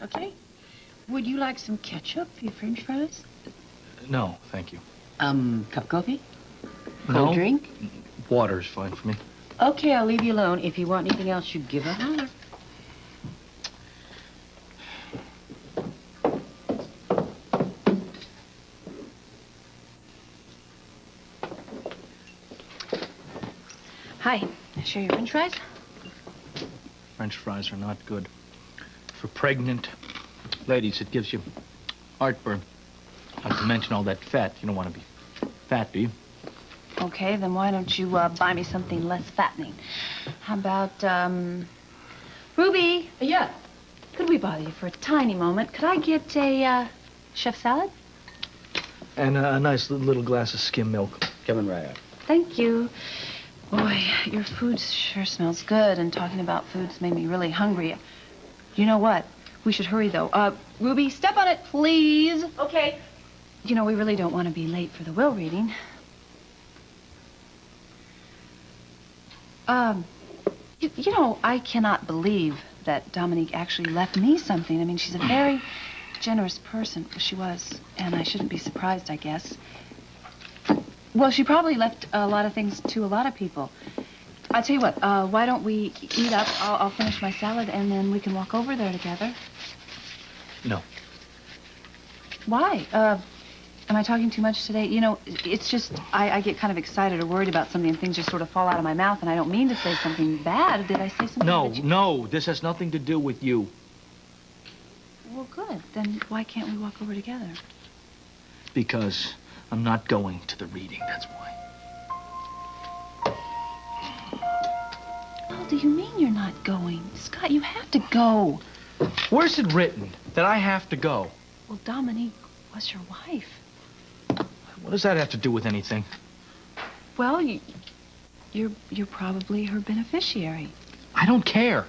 Okay. Would you like some ketchup for your French fries? No, thank you. Cup of coffee? No. Cold drink? Water's fine for me. Okay, I'll leave you alone. If you want anything else, you give a holler. Hi. Share your French fries? French fries are not good. For pregnant ladies, it gives you heartburn. Not to mention all that fat. You don't want to be fat, do you? Okay, then why don't you buy me something less fattening? How about, Ruby? Yeah. Could we bother you for a tiny moment? Could I get a, chef salad? And a nice little glass of skim milk. Coming right up. Thank you. Boy, your food sure smells good, and talking about food's made me really hungry. You know what? We should hurry, though. Ruby, step on it, please. Okay. You know, we really don't want to be late for the will reading. You know, I cannot believe that Dominique actually left me something. I mean, she's a very generous person. She was, and I shouldn't be surprised, I guess. Well, she probably left a lot of things to a lot of people. I'll tell you what, why don't we eat up? I'll finish my salad, and then we can walk over there together. No. Why? Am I talking too much today? You know, it's just, I get kind of excited or worried about something, and things just sort of fall out of my mouth, and I don't mean to say something bad. Did I say something No, that you... no, this has nothing to do with you. Well, good. Then why can't we walk over together? Because I'm not going to the reading, that's why. What do you mean you're not going? Scott, you have to go. Where's it written that I have to go? Well, Dominique was your wife. What does that have to do with anything? Well, you're probably her beneficiary. I don't care.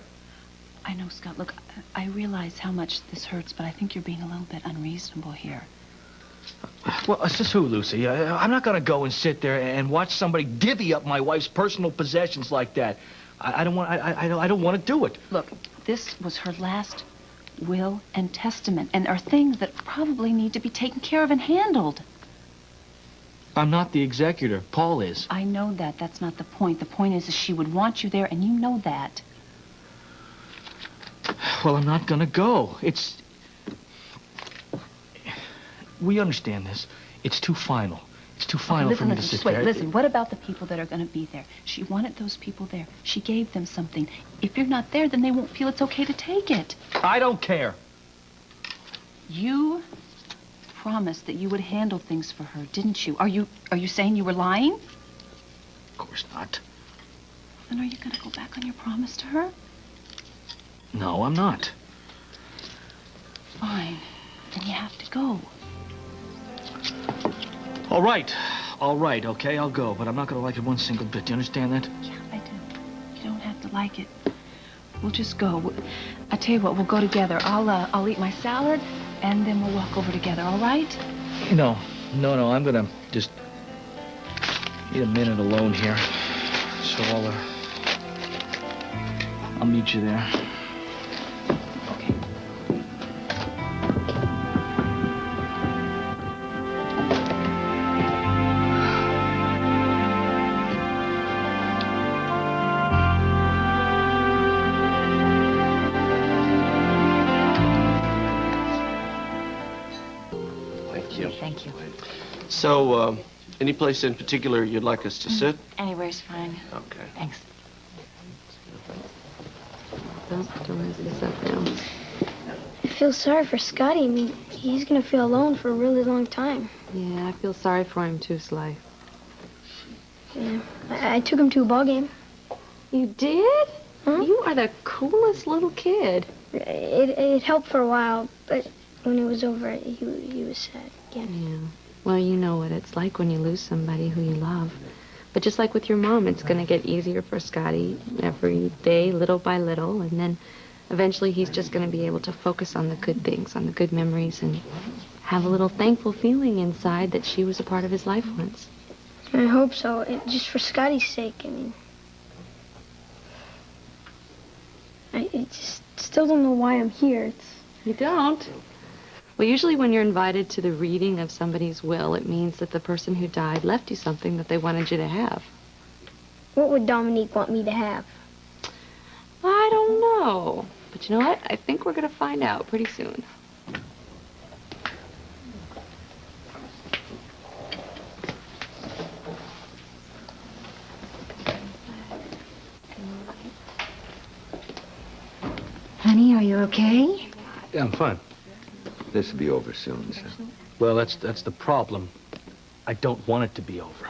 I know, Scott. Look, I realize how much this hurts, but I think you're being a little bit unreasonable here. Well, it's just who, Lucy? I'm not going to go and sit there and watch somebody divvy up my wife's personal possessions like that. I don't want to do it. Look, this was her last will and testament, and are things that probably need to be taken care of and handled. I'm not the executor. Paul is. I know that. That's not the point. The point is she would want you there, and you know that. Well, I'm not going to go. We understand this. It's too final. It's too final for me to sit there. Wait, listen. What about the people that are going to be there? She wanted those people there. She gave them something. If you're not there, then they won't feel it's okay to take it. I don't care. You promised that you would handle things for her, didn't you? Are you saying you were lying? Of course not. Then are you going to go back on your promise to her? No, I'm not. Fine. Then you have to go. All right, okay, I'll go, but I'm not going to like it one single bit. Do you understand that? Yeah, I do. You don't have to like it. We'll just go. I tell you what, we'll go together. I'll eat my salad, and then we'll walk over together, all right? No, I'm going to just need a minute alone here. So I'll meet you there. Okay. Thank you. So, any place in particular you'd like us to sit? Anywhere's fine. Okay. Thanks. I feel sorry for Scotty. I mean, he's gonna feel alone for a really long time. Yeah, I feel sorry for him too, Sly. Yeah. I took him to a ball game. You did? Huh? You are the coolest little kid. It helped for a while, but when it was over, he was sad again. Yeah. Well, you know what it's like when you lose somebody who you love. But just like with your mom, it's going to get easier for Scotty every day, little by little, and then eventually he's just going to be able to focus on the good things, on the good memories, and have a little thankful feeling inside that she was a part of his life once. I hope so. Just for Scotty's sake, I mean. I just still don't know why I'm here. You don't? Well, usually when you're invited to the reading of somebody's will, it means that the person who died left you something that they wanted you to have. What would Dominique want me to have? I don't know. But you know what? I think we're going to find out pretty soon. Honey, are you okay? Yeah, I'm fine. This will be over soon, sir. Well, that's the problem. I don't want it to be over.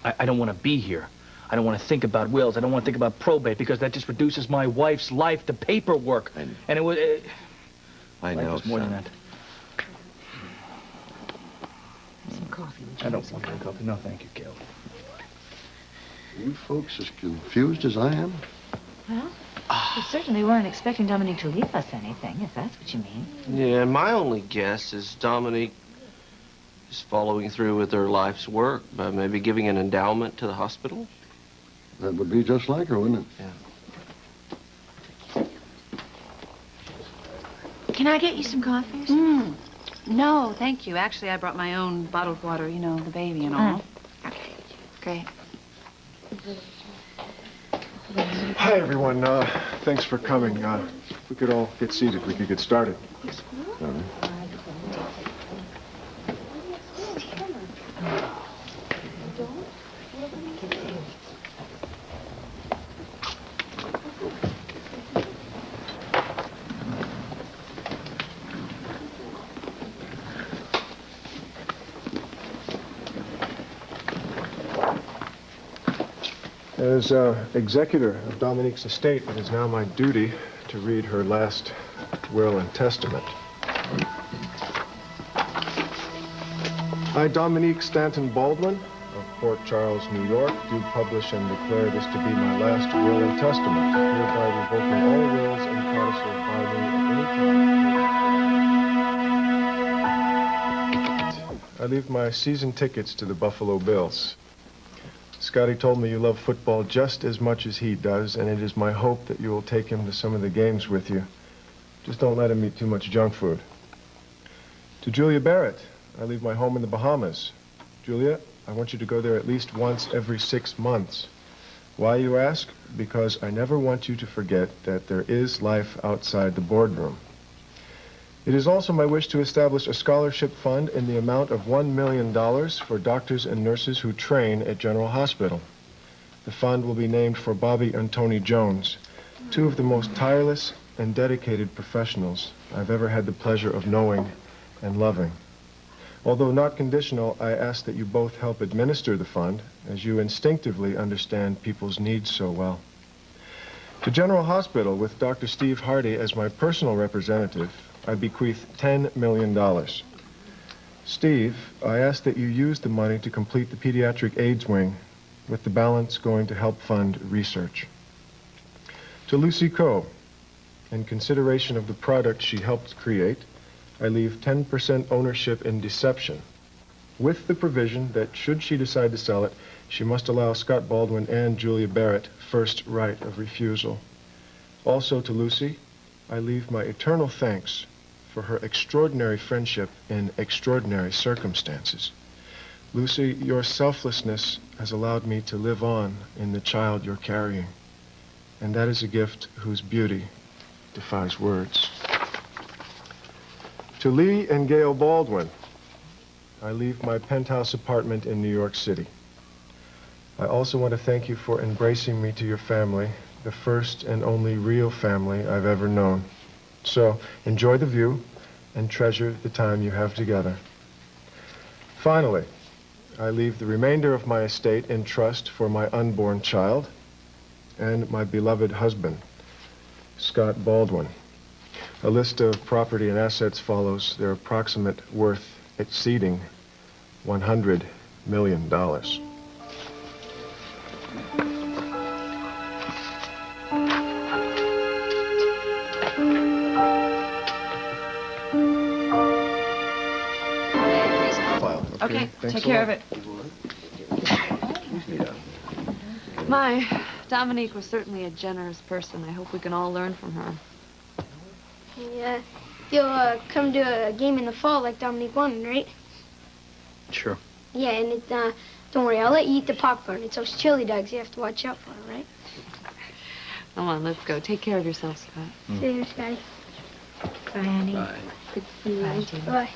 I don't want to be here. I don't want to think about wills. I don't want to think about probate because that just reduces my wife's life to paperwork. And it was... I life know, was more than son. that. Some coffee. Would you I like don't want any coffee. No, thank you, Gail. You folks as confused as I am? Well, we certainly weren't expecting Dominique to leave us anything, if that's what you mean. Yeah, and my only guess is Dominique is following through with her life's work by maybe giving an endowment to the hospital. That would be just like her, wouldn't it? Yeah. Can I get you some coffee? No, thank you. Actually, I brought my own bottled water, you know, the baby and all. Okay. Great. Hi, everyone. Thanks for coming. If we could all get seated, we could get started. As executor of Dominique's estate, it is now my duty to read her last will and testament. I, Dominique Stanton Baldwin, of Port Charles, New York, do publish and declare this to be my last will and testament, hereby revoking all wills and codicils by me at any time. I leave my season tickets to the Buffalo Bills. Scotty told me you love football just as much as he does, and it is my hope that you will take him to some of the games with you. Just don't let him eat too much junk food. To Julia Barrett, I leave my home in the Bahamas. Julia, I want you to go there at least once every 6 months. Why, you ask? Because I never want you to forget that there is life outside the boardroom. It is also my wish to establish a scholarship fund in the amount of $1 million for doctors and nurses who train at General Hospital. The fund will be named for Bobby and Tony Jones, two of the most tireless and dedicated professionals I've ever had the pleasure of knowing and loving. Although not conditional, I ask that you both help administer the fund, as you instinctively understand people's needs so well. To General Hospital, with Dr. Steve Hardy as my personal representative, I bequeath $10 million. Steve, I ask that you use the money to complete the pediatric AIDS wing, with the balance going to help fund research. To Lucy Coe, in consideration of the product she helped create, I leave 10% ownership in Deception, with the provision that should she decide to sell it, she must allow Scott Baldwin and Julia Barrett first right of refusal. Also to Lucy, I leave my eternal thanks for her extraordinary friendship in extraordinary circumstances. Lucy, your selflessness has allowed me to live on in the child you're carrying, and that is a gift whose beauty defies words. To Lee and Gail Baldwin, I leave my penthouse apartment in New York City. I also want to thank you for embracing me to your family, the first and only real family I've ever known. So, enjoy the view and treasure the time you have together. Finally, I leave the remainder of my estate in trust for my unborn child and my beloved husband, Scott Baldwin. A list of property and assets follows, their approximate worth exceeding $100 million. File. Okay, Thanks take a care lot. of it. My, Dominique was certainly a generous person. I hope we can all learn from her. He You'll come to a game in the fall like Dominique wanted, right? Sure. Yeah, and don't worry, I'll let you eat the popcorn. It's those chili dogs you have to watch out for, all right? Come on, let's go. Take care of yourself, Scott. See you, Scotty. Bye, Annie. Bye. Good to see you. Bye, Judy. Bye.